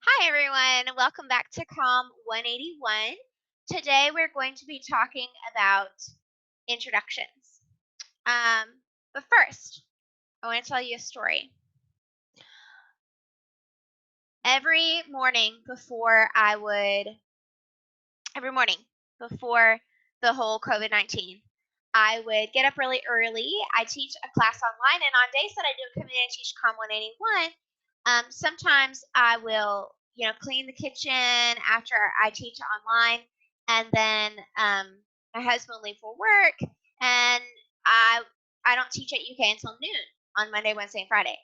Hi, everyone. Welcome back to Calm 181. Today, we're going to be talking about introductions. But first, I want to tell you a story. Every morning every morning before the whole COVID 19, I would get up really early. I teach a class online, and on days that I do come in and teach Calm 181, sometimes I will, clean the kitchen after I teach online, and then my husband will leave for work, and I I don't teach at UK until noon on Monday, Wednesday, and Friday.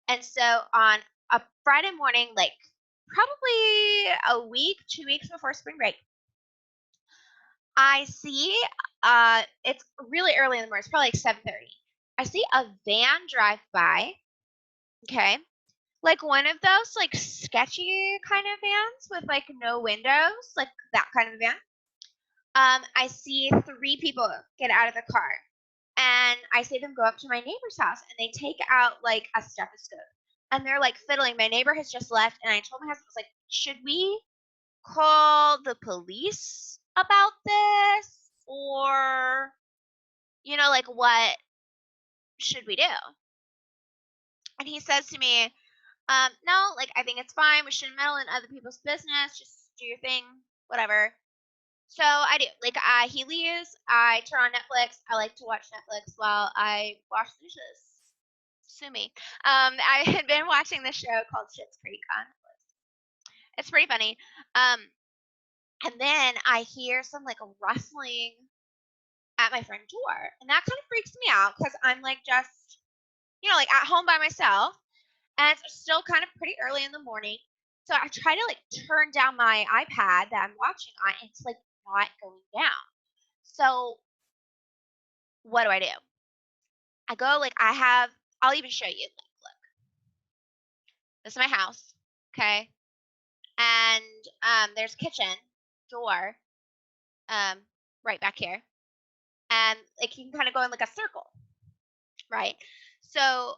And so on a Friday morning, like probably a week, 2 weeks before spring break, I see it's really early in the morning. It's probably like 7:30. I see a van drive by. Okay, like one of those like sketchy kind of vans with like no windows, like that kind of van. I see three people get out of the car, and I see them go up to my neighbor's house, and they take out like a stethoscope, and they're like fiddling. My neighbor has just left, and I told my husband, I was like, should we call the police about this, or like what should we do? And he says to me, no, like I think it's fine. We shouldn't meddle in other people's business. Just do your thing, whatever. So I do. Like he leaves, I turn on Netflix. I like to watch Netflix while I wash the dishes. Sue me. I had been watching this show called Schitt's Creek on Netflix. It's pretty funny. Um, and then I hear some like rustling at my front door, and that kind of freaks me out because I'm like just like at home by myself, and it's still kind of pretty early in the morning. So I try to like turn down my iPad that I'm watching on, and it's like not going down. So what do? I go like I'll even show you. Like, look, this is my house, okay, and there's a kitchen door um right back here, and like you can kind of go in like a circle, right? So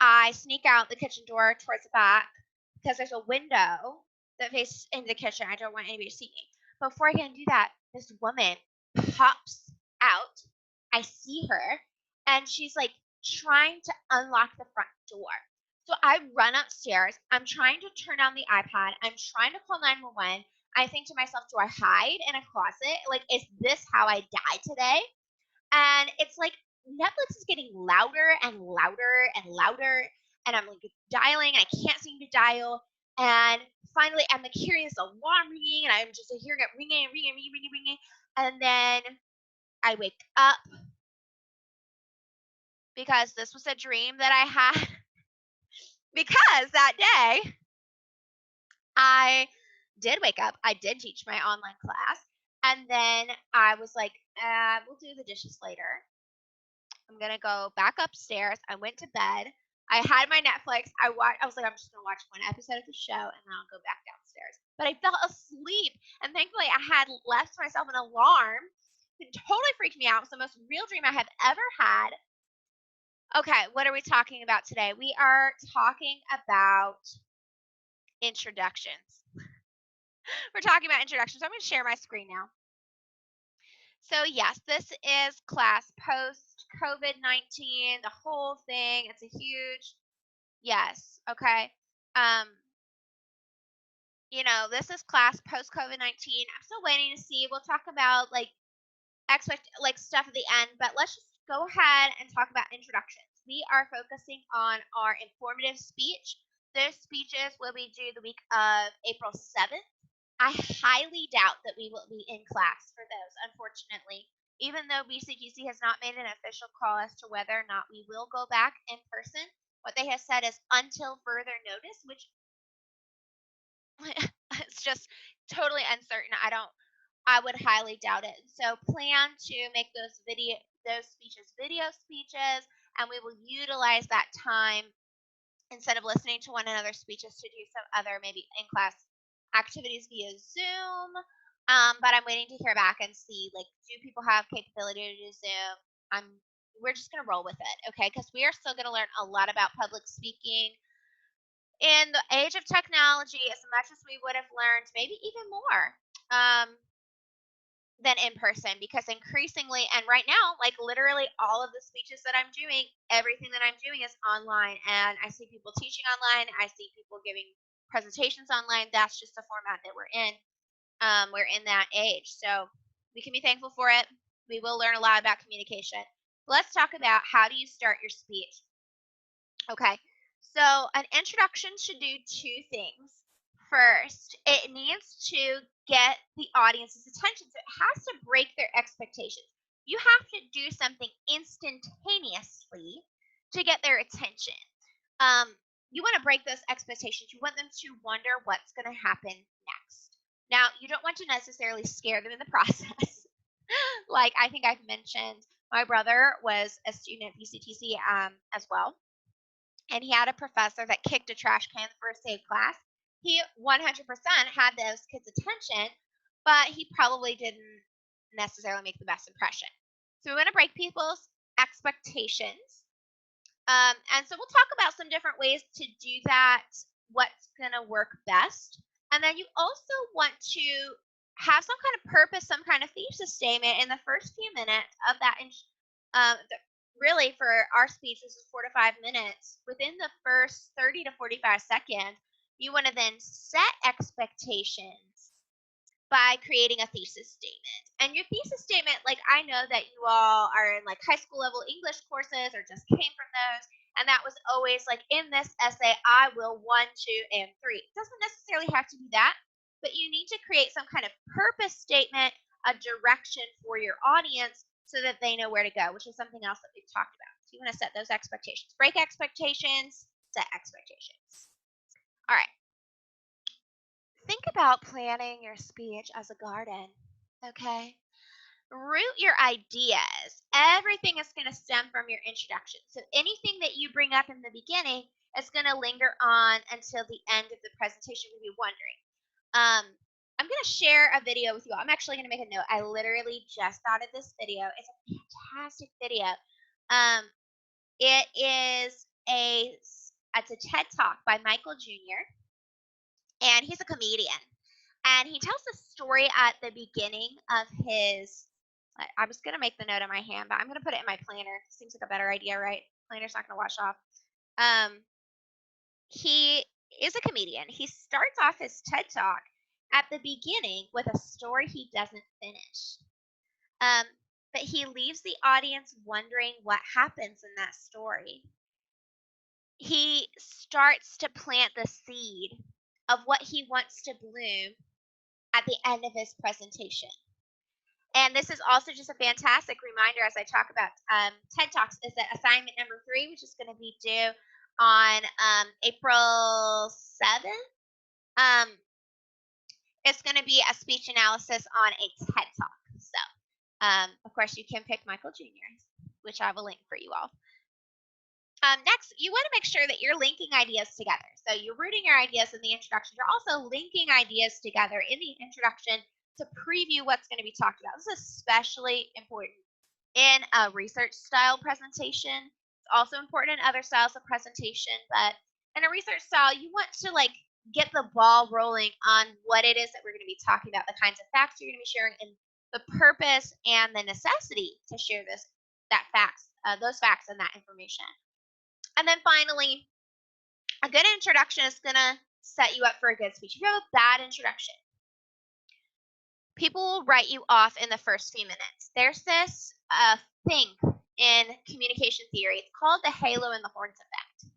I sneak out the kitchen door towards the back because there's a window that faces into the kitchen. I don't want anybody to see me. But before I can do that, this woman pops out. I see her, and she's like trying to unlock the front door. So I run upstairs. I'm trying to turn on the iPad. I'm trying to call 911. I think to myself, do I hide in a closet? Like, is this how I die today? And it's like Netflix is getting louder and louder and louder, and I'm like dialing, and I can't seem to dial. And finally, I'm like hearing this alarm ringing, and I'm just like, hearing it ringing and ringing, ringing, ringing, ringing. And then I wake up because this was a dream that I had. Because that day I did wake up, I did teach my online class, and then I was like, we'll do the dishes later. I'm gonna go back upstairs. I went to bed. I had my Netflix. I was like, I'm just gonna watch one episode of the show and then I'll go back downstairs. But I fell asleep, and thankfully I had left myself an alarm. It totally freaked me out. It was the most real dream I have ever had. Okay, what are we talking about today? We are talking about introductions. We're talking about introductions. I'm going to share my screen now. So, yes, this is class post COVID-19, the whole thing. It's a huge yes. Okay. Um, this is class post COVID-19. I'm still waiting to see. We'll talk about like stuff at the end, but let's just go ahead and talk about introductions. We are focusing on our informative speech. Those speeches will be due the week of April 7th. I highly doubt that we will be in class for those, unfortunately. Even though BCQC has not made an official call as to whether or not we will go back in person, what they have said is until further notice, which it's just totally uncertain. I would highly doubt it. So plan to make those speeches video speeches, and we will utilize that time instead of listening to one another's speeches to do some other maybe in class activities via Zoom. But I'm waiting to hear back and see, like, do people have capability to do Zoom? We're just gonna roll with it, okay? Because we are still gonna learn a lot about public speaking. in the age of technology, as much as we would have learned, maybe even more, than in person, because increasingly, and right now, like literally all of the speeches that I'm doing, everything that I'm doing is online, and I see people teaching online. I see people giving presentations online. That's just the format that we're in. We're in that age, so we can be thankful for it. We will learn a lot about communication. Let's talk about how do you start your speech. Okay, so an introduction should do two things. First, it needs to get the audience's attention, so it has to break their expectations. You have to do something instantaneously to get their attention. You want to break those expectations. You want them to wonder what's going to happen next. Now, you don't want to necessarily scare them in the process. Like I think I've mentioned, my brother was a student at BCTC as well, and he had a professor that kicked a trash can the first day of class. He 100% had those kids' attention, but he probably didn't necessarily make the best impression. So we want to break people's expectations. And so we'll talk about some different ways to do that, what's going to work best. And then you also want to have some kind of purpose, some kind of thesis statement in the first few minutes of that. Really, for our speech, this is 4 to 5 minutes. Within the first 30 to 45 seconds, you want to then set expectations by creating a thesis statement. And your thesis statement, like I know that you all are in like high school level English courses or just came from those, and that was always like, in this essay, I will 1, 2, and 3. It doesn't necessarily have to be that, but you need to create some kind of purpose statement, a direction for your audience so that they know where to go, which is something else that we've talked about. So you want to set those expectations, break expectations, set expectations. All right. Think about planning your speech as a garden, okay? Root your ideas. Everything is going to stem from your introduction. So anything that you bring up in the beginning is going to linger on until the end of the presentation. You'll be wondering. I'm going to share a video with you all. I'm actually going to make a note. I literally just thought of this video. It's a fantastic video. It is it's a TED Talk by Michael Jr., and he's a comedian. And he tells the story at the beginning of his. I was gonna make the note in my hand, but I'm gonna put it in my planner. Seems like a better idea, right? Planner's not gonna wash off. He is a comedian. He starts off his TED Talk at the beginning with a story he doesn't finish. But he leaves the audience wondering what happens in that story. He starts to plant the seed of what he wants to bloom at the end of his presentation. And this is also just a fantastic reminder as I talk about TED Talks, is that assignment number 3, which is going to be due on April 7th, it's going to be a speech analysis on a TED Talk. So, of course, you can pick Michael Jr., which I will link for you all. Next, you want to make sure that you're linking ideas together. So you're rooting your ideas in the introduction. You're also linking ideas together in the introduction to preview what's going to be talked about. This is especially important in a research style presentation. It's also important in other styles of presentation, but in a research style, you want to like get the ball rolling on what it is that we're going to be talking about, the kinds of facts you're going to be sharing, and the purpose and the necessity to share those facts and that information. And then finally, a good introduction is going to set you up for a good speech. If you have a bad introduction, people will write you off in the first few minutes. There's this thing in communication theory. It's called the halo and the horns effect.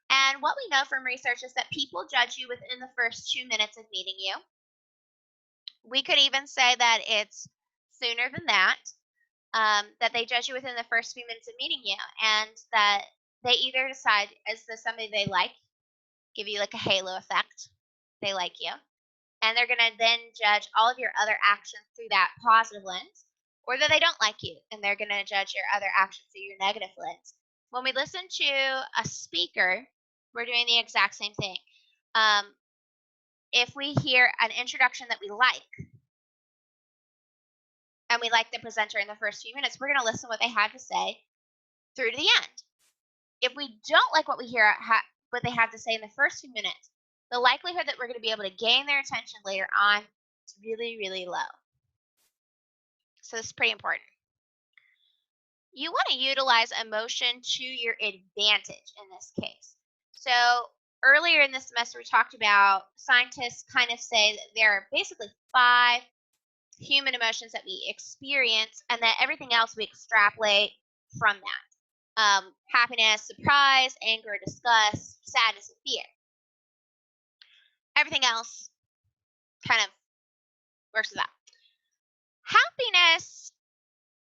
And what we know from research is that people judge you within the first 2 minutes of meeting you. We could even say that it's sooner than that, that they judge you within the first few minutes of meeting you, and that they either decide, is this somebody they like, give you like a halo effect, they like you, and they're going to then judge all of your other actions through that positive lens, or that they don't like you, and they're going to judge your other actions through your negative lens. When we listen to a speaker, we're doing the exact same thing. If we hear an introduction that we like, and we like the presenter in the first few minutes, we're going to listen to what they have to say through to the end. If we don't like what we hear what they have to say in the first few minutes, the likelihood that we're going to be able to gain their attention later on is really, really low. So this is pretty important. You want to utilize emotion to your advantage in this case. So earlier in this semester, we talked about scientists kind of say that there are basically 5 human emotions that we experience, and that everything else we extrapolate from that. Happiness, surprise, anger, disgust, sadness, and fear. Everything else kind of works with that. Happiness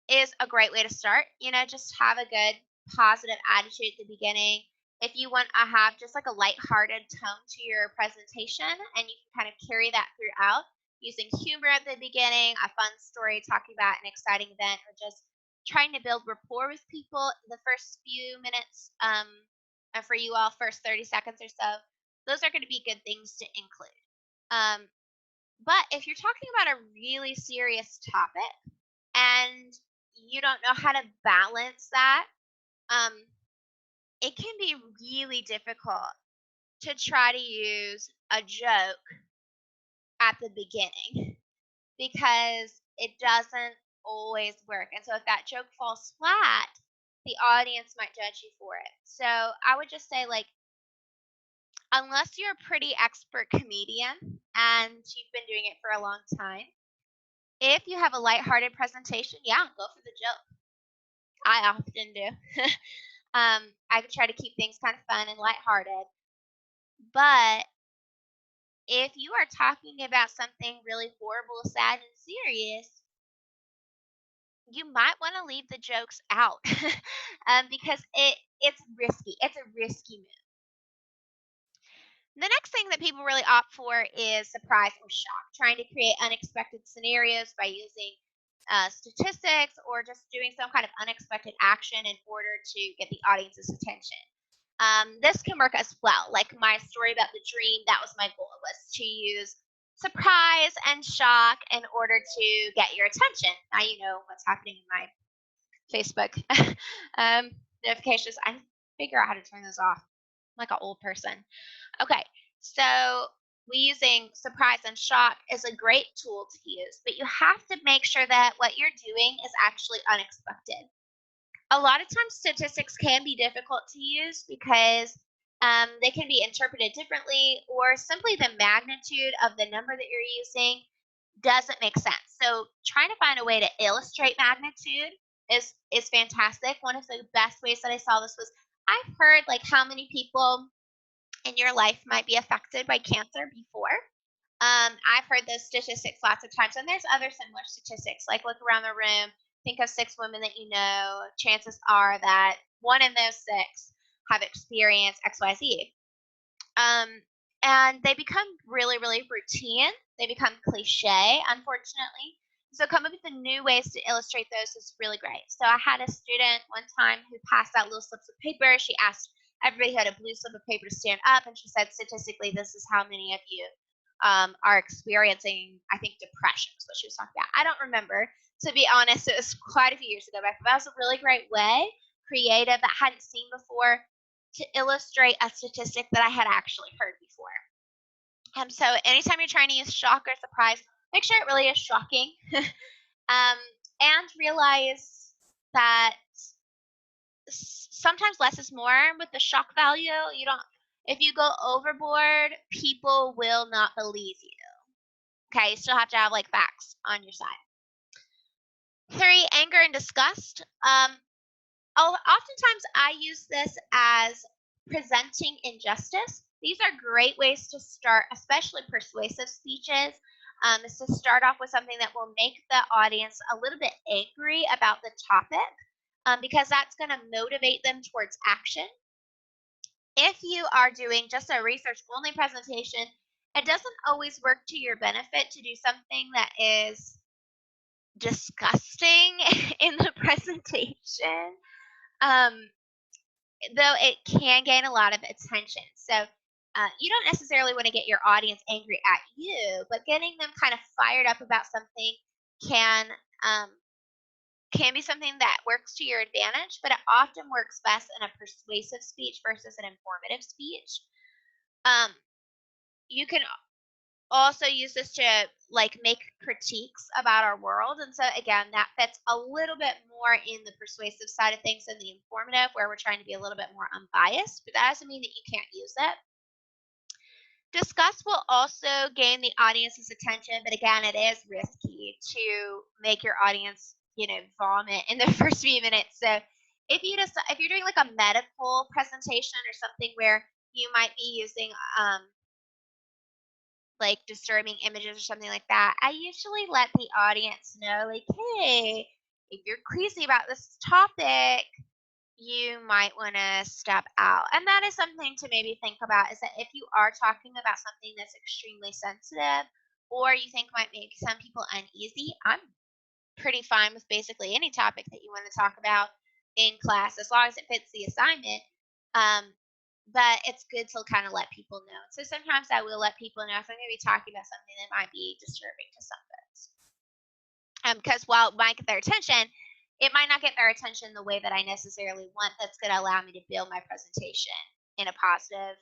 is a great way to start. Just have a good positive attitude at the beginning. If you want to have just like a lighthearted tone to your presentation, and you can kind of carry that throughout using humor at the beginning, a fun story talking about an exciting event, or just trying to build rapport with people the first few minutes, and for you all, first 30 seconds or so, those are going to be good things to include. But if you're talking about a really serious topic and you don't know how to balance that, it can be really difficult to try to use a joke at the beginning because it doesn't always work. And so if that joke falls flat, the audience might judge you for it. So I would just say, like, unless you're a pretty expert comedian and you've been doing it for a long time, if you have a lighthearted presentation, yeah, go for the joke. I often do. I could try to keep things kind of fun and lighthearted. But if you are talking about something really horrible, sad, and serious, you might want to leave the jokes out because it's risky. It's a risky move. The next thing that people really opt for is surprise or shock, trying to create unexpected scenarios by using statistics or just doing some kind of unexpected action in order to get the audience's attention. This can work as well. Like my story about the dream, that was my goal, was to use surprise and shock in order to get your attention. Now you know what's happening in my Facebook notifications. I figure out how to turn those off. I'm like an old person. Okay, so we using surprise and shock is a great tool to use, but you have to make sure that what you're doing is actually unexpected. A lot of times statistics can be difficult to use because they can be interpreted differently, or simply the magnitude of the number that you're using doesn't make sense. So trying to find a way to illustrate magnitude is fantastic. One of the best ways that I saw this was, I've heard like how many people in your life might be affected by cancer before. I've heard those statistics lots of times, and there's other similar statistics. Like look around the room, think of 6 women that you know. Chances are that one in those 6 have experienced XYZ. And they become really, really routine. They become cliche, unfortunately. So coming up with new ways to illustrate those is really great. So I had a student one time who passed out little slips of paper. She asked everybody who had a blue slip of paper to stand up, and she said, statistically, this is how many of you are experiencing, I think, depression is what she was talking about. I don't remember. To be honest, it was quite a few years ago, but that was a really great way, creative, that I hadn't seen before, to illustrate a statistic that I had actually heard before. So anytime you're trying to use shock or surprise, make sure it really is shocking. And realize that sometimes less is more with the shock value. If you go overboard, people will not believe you. Okay, you still have to have like facts on your side. 3, anger and disgust. Oftentimes I use this as presenting injustice. These are great ways to start, especially persuasive speeches, is to start off with something that will make the audience a little bit angry about the topic, because that's going to motivate them towards action. If you are doing just a research-only presentation, it doesn't always work to your benefit to do something that is disgusting in the presentation. Though it can gain a lot of attention. So you don't necessarily want to get your audience angry at you, but getting them kind of fired up about something can can be something that works to your advantage, but it often works best in a persuasive speech versus an informative speech. Um, you can also use this to like make critiques about our world. And so again, that fits a little bit more in the persuasive side of things than the informative, where we're trying to be a little bit more unbiased, but that doesn't mean that you can't use it. Discuss will also gain the audience's attention, but again, it is risky to make your audience, vomit in the first few minutes. So if you're doing like a medical presentation or something where you might be using like disturbing images or something like that, I usually let the audience know, like, hey, if you're crazy about this topic, you might want to step out. And that is something to maybe think about, is that if you are talking about something that's extremely sensitive or you think might make some people uneasy, I'm pretty fine with basically any topic that you want to talk about in class as long as it fits the assignment. Um, but it's good to kind of let people know. So sometimes I will let people know if I'm going to be talking about something that might be disturbing to some folks. Because while it might get their attention, it might not get their attention the way that I necessarily want. That's going to allow me to build my presentation in a positive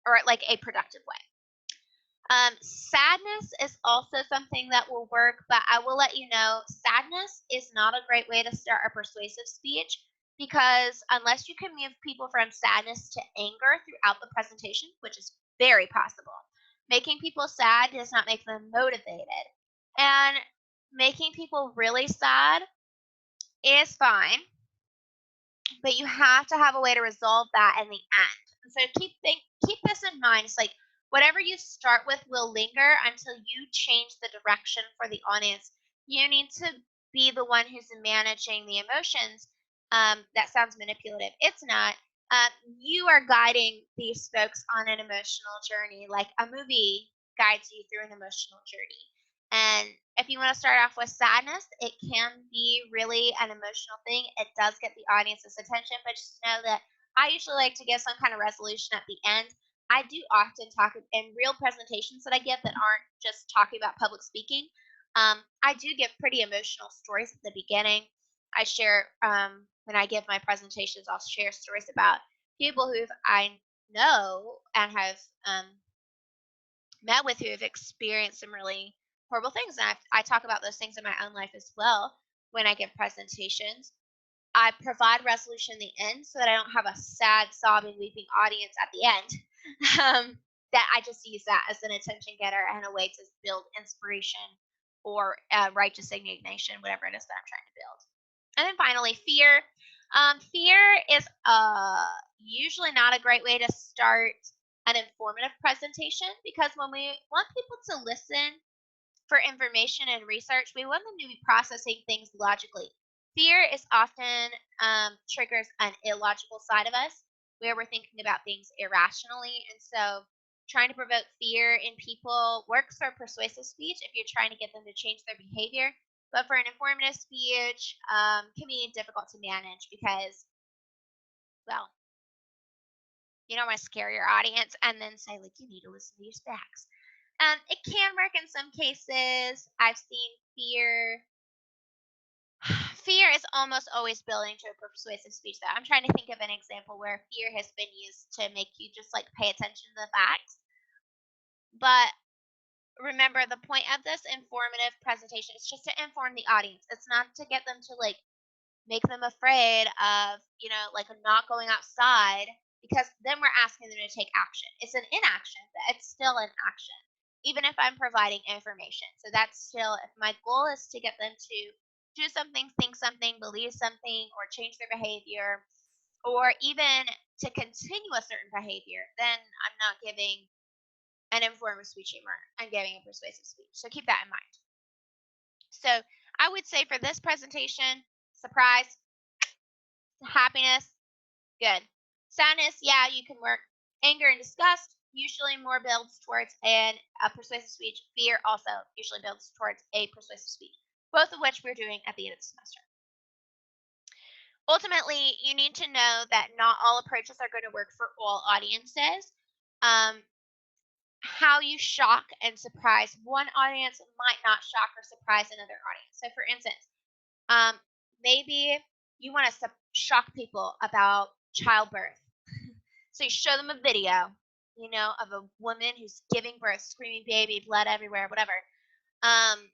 or like a productive way. Sadness is also something that will work, but I will let you know sadness is not a great way to start a persuasive speech, because unless you can move people from sadness to anger throughout the presentation, which is very possible, making people sad does not make them motivated. And making people really sad is fine, but you have to have a way to resolve that in the end. And so keep this in mind. It's like whatever you start with will linger until you change the direction for the audience. You need to be the one who's managing the emotions. That sounds manipulative. It's not. You are guiding these folks on an emotional journey, like a movie guides you through an emotional journey. And if you want to start off with sadness, it can be really an emotional thing. It does get the audience's attention, but just know that I usually like to give some kind of resolution at the end. I do often talk in real presentations that I give that aren't just talking about public speaking. I do give pretty emotional stories at the beginning. I share, when I give my presentations, I'll share stories about people who I know and have met with who have experienced some really horrible things. And I talk about those things in my own life as well when I give presentations. I provide resolution in the end so that I don't have a sad, sobbing, weeping audience at the end. That I just use that as an attention getter and a way to build inspiration or righteous indignation, whatever it is that I'm trying to build. And then finally, fear. Fear is usually not a great way to start an informative presentation, because when we want people to listen for information and research, we want them to be processing things logically. Fear is often triggers an illogical side of us where we're thinking about things irrationally. And so trying to provoke fear in people works for persuasive speech if you're trying to get them to change their behavior. But for an informative speech, can be difficult to manage because, well, you don't want to scare your audience and then say, like, you need to listen to these facts. It can work in some cases. I've seen fear. Fear is almost always building to a persuasive speech, though. I'm trying to think of an example where fear has been used to make you just like pay attention to the facts. But remember, the point of this informative presentation is just to inform the audience. It's not to get them to like make them afraid of, like not going outside, because then we're asking them to take action. It's an inaction, but it's still an action, even if I'm providing information. So that's still, if my goal is to get them to do something, think something, believe something, or change their behavior, or even to continue a certain behavior, then I'm not giving an informative speech anymore. I'm giving a persuasive speech. So keep that in mind. So I would say for this presentation, surprise, happiness, good. Sadness, yeah, you can work. Anger and disgust usually more builds towards a persuasive speech. Fear also usually builds towards a persuasive speech, both of which we're doing at the end of the semester. Ultimately, you need to know that not all approaches are going to work for all audiences. How you shock and surprise one audience might not shock or surprise another audience. So, for instance, maybe you want to shock people about childbirth. So you show them a video, of a woman who's giving birth, screaming baby, blood everywhere, whatever. Um,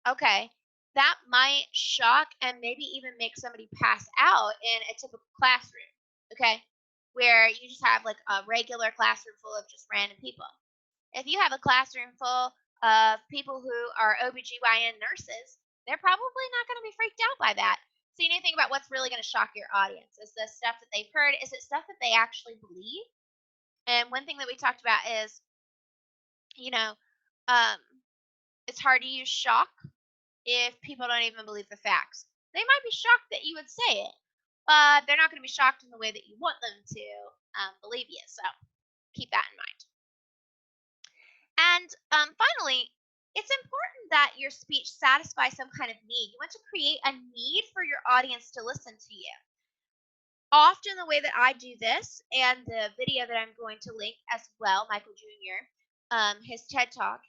okay, that might shock and maybe even make somebody pass out in a typical classroom. Okay, where you just have like a regular classroom full of just random people. If you have a classroom full of people who are OBGYN nurses, they're probably not going to be freaked out by that. So you need to think about what's really going to shock your audience. Is this stuff that they've heard? Is it stuff that they actually believe? And one thing that we talked about is, you know, um, it's hard to use shock if people don't even believe the facts. They might be shocked that you would say it, but they're not going to be shocked in the way that you want them to believe you. So keep that in mind. And finally, it's important that your speech satisfies some kind of need. You want to create a need for your audience to listen to you. Often, the way that I do this, and the video that I'm going to link as well, Michael Jr., his TED Talk,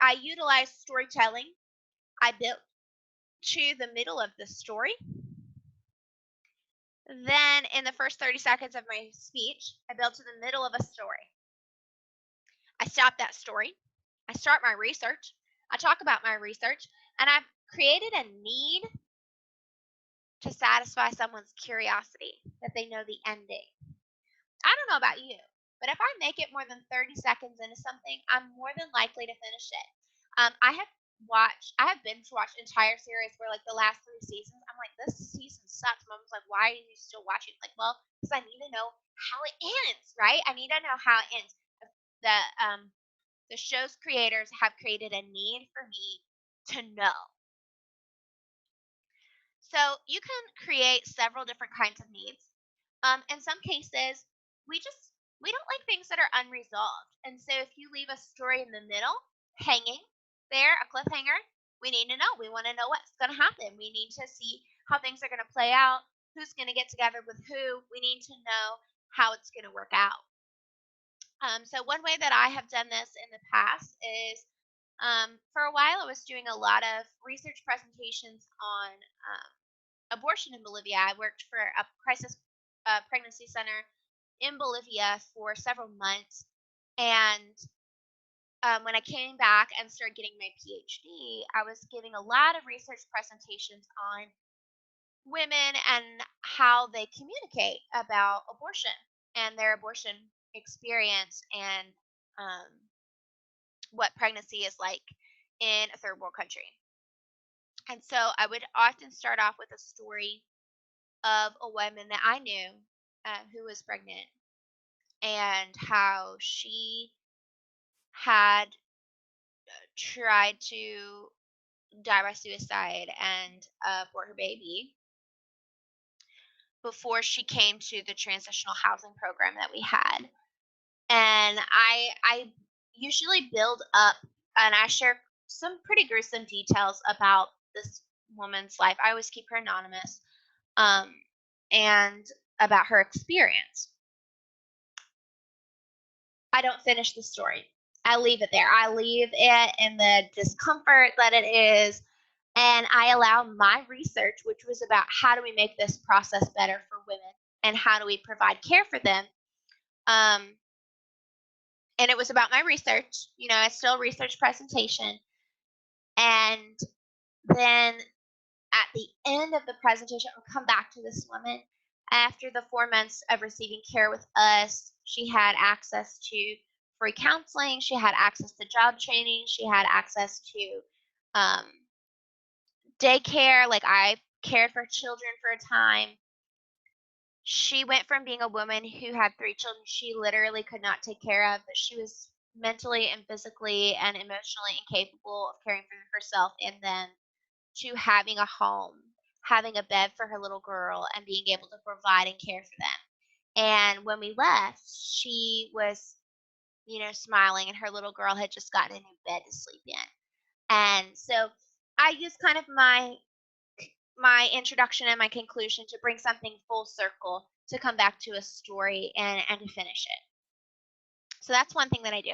I utilize storytelling. I built to the middle of the story. Then, in the first 30 seconds of my speech, I built to the middle of a story. I stop that story. I start my research. I talk about my research, and I've created a need to satisfy someone's curiosity that they know the ending. I don't know about you, but if I make it more than 30 seconds into something, I'm more than likely to finish it. I have binge watched entire series where like the last 3 seasons, I'm like, this season sucks. Mom's like, why are you still watching? Like, well, because I need to know how it ends, right? I need to know how it ends. The show's creators have created a need for me to know. So you can create several different kinds of needs. In some cases, we don't like things that are unresolved. And so if you leave a story in the middle, hanging there, a cliffhanger, we need to know. We want to know what's going to happen. We need to see how things are going to play out, who's going to get together with who. We need to know how it's going to work out. So one way that I have done this in the past is for a while I was doing a lot of research presentations on abortion in Bolivia. I worked for a crisis pregnancy center in Bolivia for several months. And when I came back and started getting my PhD, I was giving a lot of research presentations on women and how they communicate about abortion and their abortion experience and what pregnancy is like in a third world country. And so I would often start off with a story of a woman that I knew who was pregnant and how she had tried to die by suicide and abort her baby before she came to the transitional housing program that we had. And I usually build up and I share some pretty gruesome details about this woman's life. I always keep her anonymous, and about her experience. I don't finish the story. I leave it there. I leave it in the discomfort that it is, and I allow my research, which was about how do we make this process better for women and how do we provide care for them. And it was about my research. It's still a research presentation. And then at the end of the presentation, I'll come back to this woman. After the 4 months of receiving care with us, she had access to free counseling. She had access to job training. She had access to daycare. Like I cared for children for a time. She went from being a woman who had 3 children she literally could not take care of, but she was mentally and physically and emotionally incapable of caring for herself and them, to having a home, having a bed for her little girl, and being able to provide and care for them. And when we left, she was, smiling, and her little girl had just gotten a new bed to sleep in. And so I used kind of my introduction and my conclusion to bring something full circle to come back to a story and to finish it. So that's one thing that I do.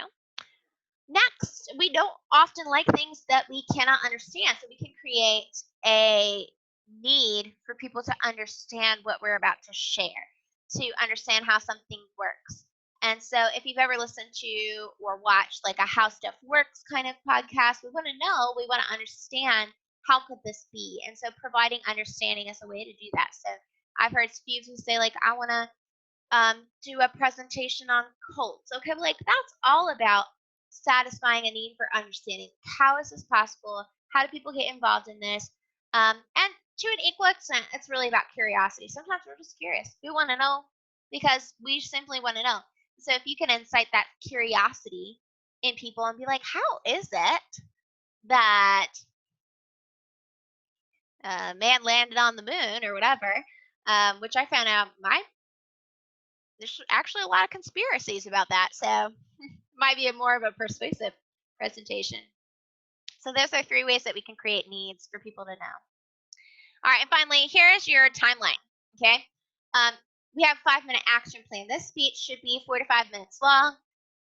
Next, we don't often like things that we cannot understand. So we can create a need for people to understand what we're about to share, to understand how something works. And so, if you've ever listened to or watched like a How Stuff Works kind of podcast, we want to know, we want to understand how could this be? And so, providing understanding is a way to do that. So, I've heard students who say, like, I want to do a presentation on cults. Okay, like that's all about satisfying a need for understanding. How is this possible? How do people get involved in this? And to an equal extent, it's really about curiosity. Sometimes we're just curious. We want to know because we simply want to know. So if you can incite that curiosity in people and be like, how is it that man landed on the moon or whatever? Which I found out there's actually a lot of conspiracies about that, so might be a more of a persuasive presentation. So those are 3 ways that we can create needs for people to know. All right, and finally, here is your timeline. Okay, we have 5-minute action plan. This speech should be 4 to 5 minutes long.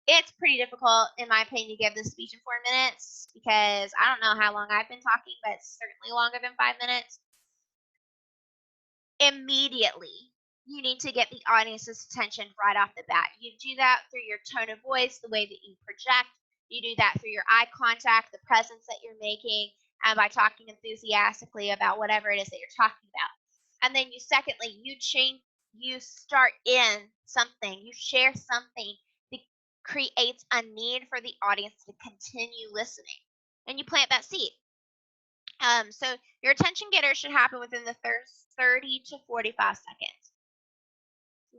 It's pretty difficult, in my opinion, to give this speech in 4 minutes because I don't know how long I've been talking, but it's certainly longer than 5 minutes. Immediately, you need to get the audience's attention right off the bat. You do that through your tone of voice, the way that you project. You do that through your eye contact, the presence that you're making, and by talking enthusiastically about whatever it is that you're talking about. And then secondly, you start in something, you share something that creates a need for the audience to continue listening. And you plant that seed. So your attention getter should happen within the first 30 to 45 seconds.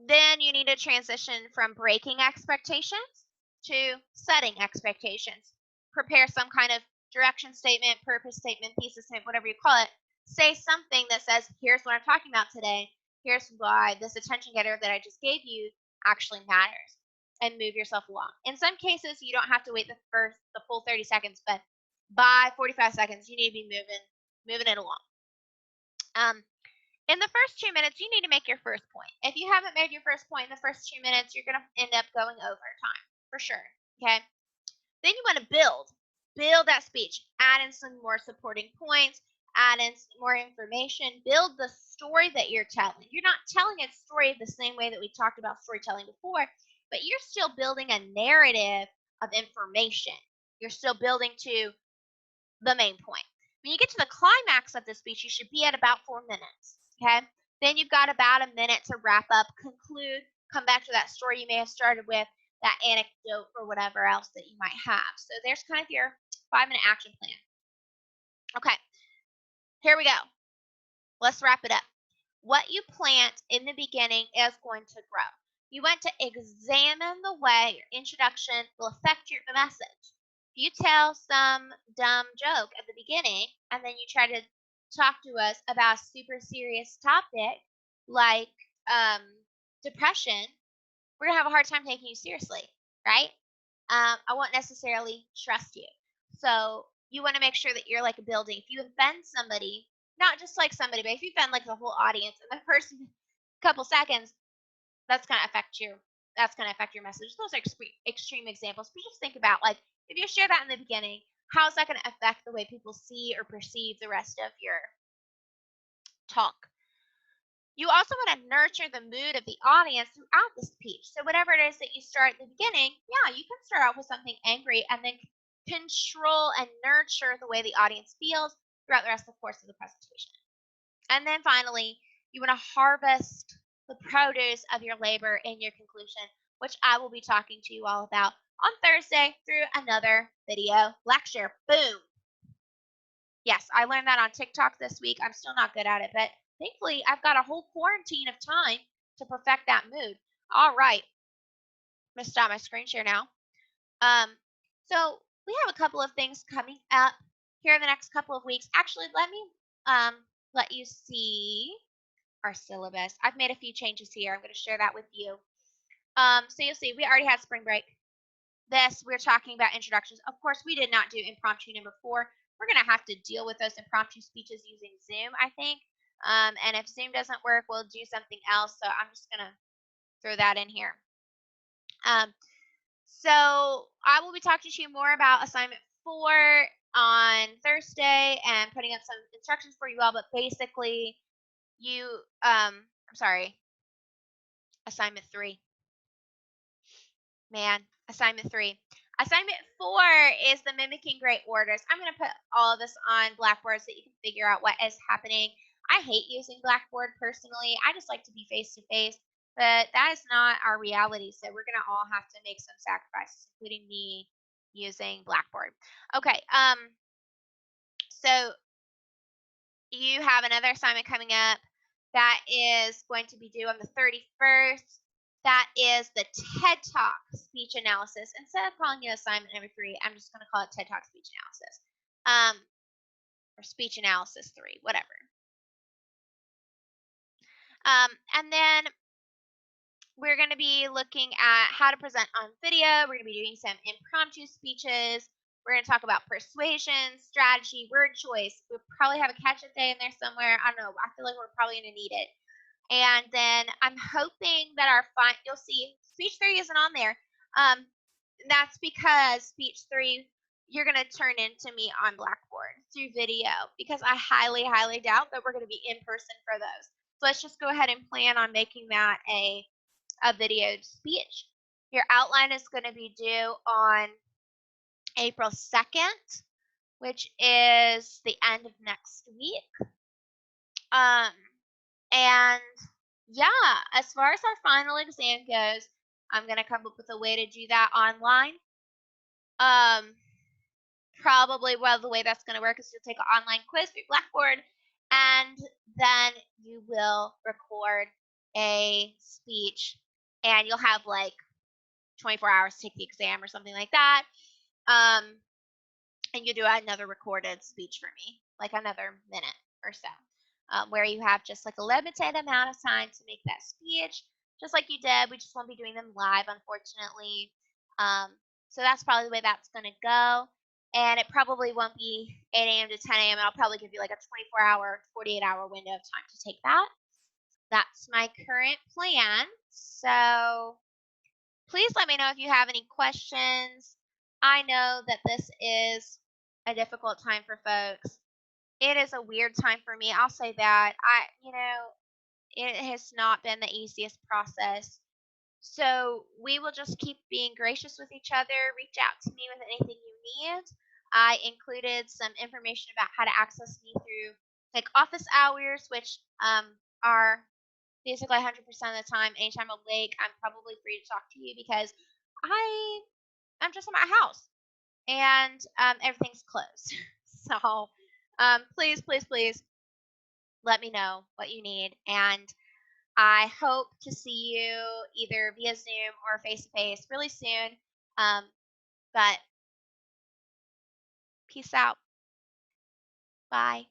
Then you need to transition from breaking expectations to setting expectations. Prepare some kind of direction statement, purpose statement, thesis statement, whatever you call it. Say something that says, here's what I'm talking about today. Here's why this attention getter that I just gave you actually matters. And move yourself along. In some cases, you don't have to wait the full 30 seconds, but by 45 seconds, you need to be moving it along. In the first 2 minutes, you need to make your first point. If you haven't made your first point in the first 2 minutes, you're going to end up going over time for sure. Okay. Then you want to build that speech, add in some more supporting points, add in some more information, build the story that you're telling. You're not telling a story the same way that we talked about storytelling before, but you're still building a narrative of information. You're still building to the main point. When you get to the climax of the speech, you should be at about 4 minutes. Okay. Then you've got about a minute to wrap up, conclude, come back to that story you may have started with, that anecdote or whatever else that you might have. So there's kind of your 5-minute action plan. Okay. Here we go. Let's wrap it up. What you plant in the beginning is going to grow. You want to examine the way your introduction will affect your message. If you tell some dumb joke at the beginning and then you try to talk to us about a super serious topic like depression, we're going to have a hard time taking you seriously, right? I won't necessarily trust you. So you want to make sure that you're like a building. If you offend somebody, not just like somebody, but if you offend like the whole audience and the first couple seconds, that's going to affect your message. Those are extreme examples, but just think about like if you share that in the beginning, how is that going to affect the way people see or perceive the rest of your talk? You also want to nurture the mood of the audience throughout the speech. So whatever it is that you start at the beginning, yeah, you can start out with something angry and then control and nurture the way the audience feels throughout the rest of the course of the presentation. And then finally, you want to harvest the produce of your labor in your conclusion, which I will be talking to you all about on Thursday through another video lecture. Boom. Yes, I learned that on TikTok this week. I'm still not good at it, but thankfully I've got a whole quarantine of time to perfect that mood. All right. I'm going to stop my screen share now. So we have a couple of things coming up here in the next couple of weeks. Actually, let me let you see our syllabus. I've made a few changes here. I'm going to share that with you. So you'll see we already had spring break. We're talking about introductions. Of course, we did not do impromptu number 4. We're going to have to deal with those impromptu speeches using Zoom, I think. And if Zoom doesn't work, we'll do something else. So I'm just going to throw that in here. So I will be talking to you more about assignment 4 on Thursday and putting up some instructions for you all, but basically you I'm sorry, assignment 3. Man, assignment 3. Assignment 4 is the mimicking great orders. I'm going to put all of this on Blackboard so that you can figure out what is happening. I hate using Blackboard personally. I just like to be face to face, but that is not our reality. So we're going to all have to make some sacrifices, including me using Blackboard. Okay. So you have another assignment coming up that is going to be due on the 31st. That is the TED Talk speech analysis. Instead of calling it assignment number 3, I'm just going to call it TED Talk speech analysis. Or speech analysis 3, whatever. And then we're going to be looking at how to present on video. We're going to be doing some impromptu speeches. We're going to talk about persuasion, strategy, word choice. We'll probably have a catch-up day in there somewhere. I don't know. I feel like we're probably going to need it. And then I'm hoping that you'll see speech 3 isn't on there. That's because speech 3, you're going to turn into me on Blackboard through video, because I highly, highly doubt that we're going to be in person for those. So let's just go ahead and plan on making that a videoed speech. Your outline is going to be due on April 2nd, which is the end of next week. And yeah, as far as our final exam goes, I'm going to come up with a way to do that online. Probably, well, the way that's going to work is you'll take an online quiz through Blackboard, and then you will record a speech, and you'll have like 24 hours to take the exam or something like that. And you do another recorded speech for me, like another minute or so, where you have just like a limited amount of time to make that speech, just like you did. We just won't be doing them live, unfortunately. So that's probably the way that's going to go. And it probably won't be 8 a.m. to 10 a.m. I'll probably give you like a 24-hour, 48-hour window of time to take that. That's my current plan. So please let me know if you have any questions. I know that this is a difficult time for folks. It is a weird time for me. I'll say that. It has not been the easiest process. So we will just keep being gracious with each other. Reach out to me with anything you need. I included some information about how to access me through like office hours, which are basically 100% of the time. Anytime I'm awake, I'm probably free to talk to you because I'm just in my house and everything's closed. So please, please, please let me know what you need. And I hope to see you either via Zoom or face to face really soon. But peace out. Bye.